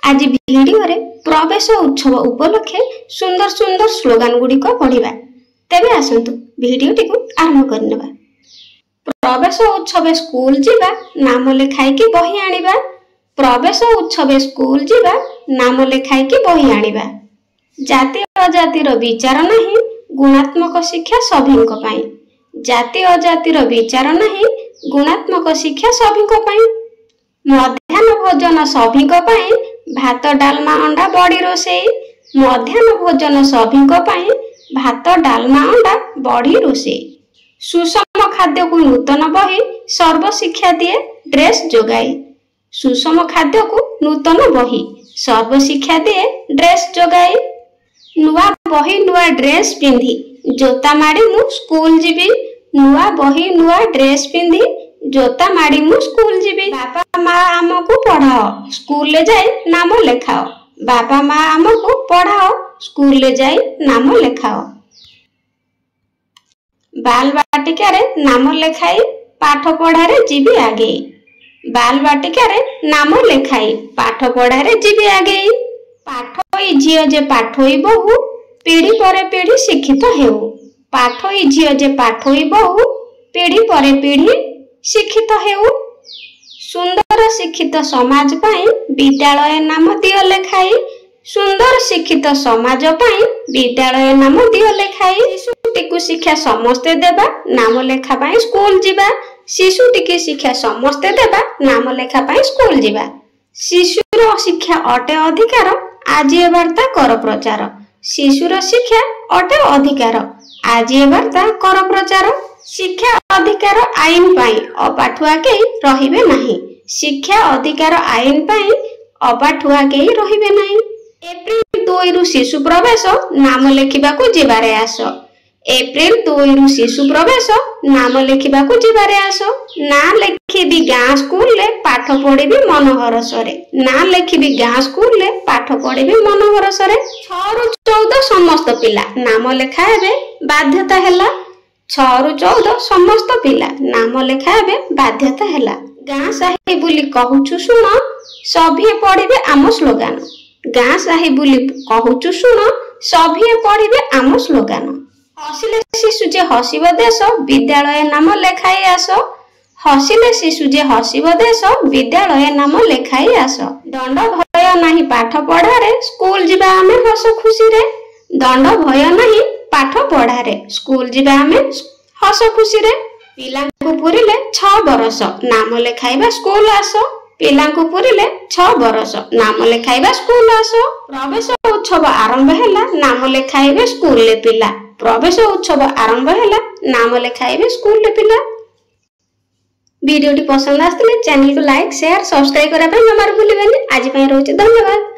आज वीडियो रे प्रवेश उत्सव उपलक्षे सुंदर सुंदर स्लोगान गुड़िक पढ़ा। तेबे आसतु वीडियो टी आरंभ करनेबा। प्रवेश उत्सव स्कूल जीवा नाम लिखाई की बही आनिबा। प्रवेश उत्सव स्कूल जीवा नाम लिखाई की बही आनिबा। जाति अजातिर विचार नहीं, गुणात्मक शिक्षा सभींक पई। जाति अजातिर विचार नहीं, गुणात्मक शिक्षा सभींक पई। मध्याह्न भोजन सभींक पई, भात डालमा अंडा बड़ी रोषेई। मध्याह्न भोजन सभींक पई, भात डालमा अंडा बड़ी रोषेई। सुषम खाद्य को नूतन बही, सर्व शिक्षा दिए ड्रेस जोगाई। सुषम खाद्य को नूतन बही, सर्व शिक्षा दिए ड्रेस जोगाई। नुआ बही नुआ ड्रेस पिंधी, जोता माड़ी मु स्कूल जीवी। नुआ बही नुआ ड्रेस पिंधी, जोता माड़ी मु स्कूल जीवी। बापा माँ आमको पढ़ाओ, स्कूल ले जाई नाम लेखाओ। बापा माँ आमको पढ़ाओ, स्कूल ले जाई नाम लेखाओ। बाल बाटिका रे नाम लेखाई, पाठ पढ़ारे जीवी आगे। बाल बाटिका रे नाम लेखाई, पाठ पढ़ारे जीवी आगे। पाठोई झियो जे पाठोई बहु, पीढ़ी परे पीढ़ी शिक्षित हेउ। पाठोई झियो जे पाठोई बहु, पीढ़ी परे पीढ़ी शिक्षित हेउ। सुंदर शिक्षित समाज पाई, विद्यालय नाम दियो लेखाई। सुंदर शिक्षित समाज पाई, विद्यालय नाम दियो लेखाई। शिशुटी को शिक्षा समस्ते देबा, नाम लेखा पाई स्कूल जीवा। शिशुटी की शिक्षा समस्ते देबा, नाम लेखा पाई स्कूल जीवा। शिशुर शिक्षा अटे अधिकार, आज ए वार्ता कर प्रचार। शिशुर शिक्षा अटे अधिकार, आज ए वार्ता कर प्रचार। शिक्षा अधिकार आईन पाई अपाठुआ केही रहिबे नाही। शिक्षा अधिकार आईन पाई अपाठुआ केही रहिबे नाही। एप्रिल 2 रु शिशु प्रवेश नाम लेखिबाकू जिबारे आस। एप्रिल 2 रु शिशु प्रवेश नाम लेखिबाकू जिबारे आस। ना लेखिबी गाँ स्कूल ले पाठ पढ़िबी मनोहर सरे। ना लेखिबी गाँ स्कूल ले पाठ पढ़िबी मनोहर सरे। 6 रु 14 समस्त पिला नाम लेखा हेबे बाध्यता हैला। 6 रु 14 समस्त पिला नाम लेखा हेबे बाध्यता हैला। गाँ साही बुली कहूछु सुन, सभिए पढ़िबे आम स्लोगान। गाँ साही बुली कहूछु सुन, सभिए पढ़िबे आम स्लोगान। हसिले शिशु जे हसिब देश, विद्यालय नाम लेखाई आस। हसिले शिशु जे हसिब देश, विद्यालय नाम लेखाई आस। दंड भय नाही पाठ पढ़ारे, स्कूल जीवा आमे हस खुशी रे। दंड भय नाही पाठ पढ़ारे, स्कूल जीवा आमे हस खुशी रे। पिलांकु पुरिले 6 बरस, नाम लेखाइबा स्कूल आस। पिलांकु पुरिले 6 बरस, नाम लेखाइबा स्कूल आस। प्रवेश उत्सव आरंभ हैला, नाम लेखाइबे स्कूल ले पिला। प्रवेश उत्सव आरंभ हैला, नाम लेखाइबे स्कूल ले पिला। वीडियो टी पसंद आस्तिले चैनल को लाइक शेयर सब्सक्राइब करा पे जमार भूलिबेनी। आज पय रहउची धन्यवाद।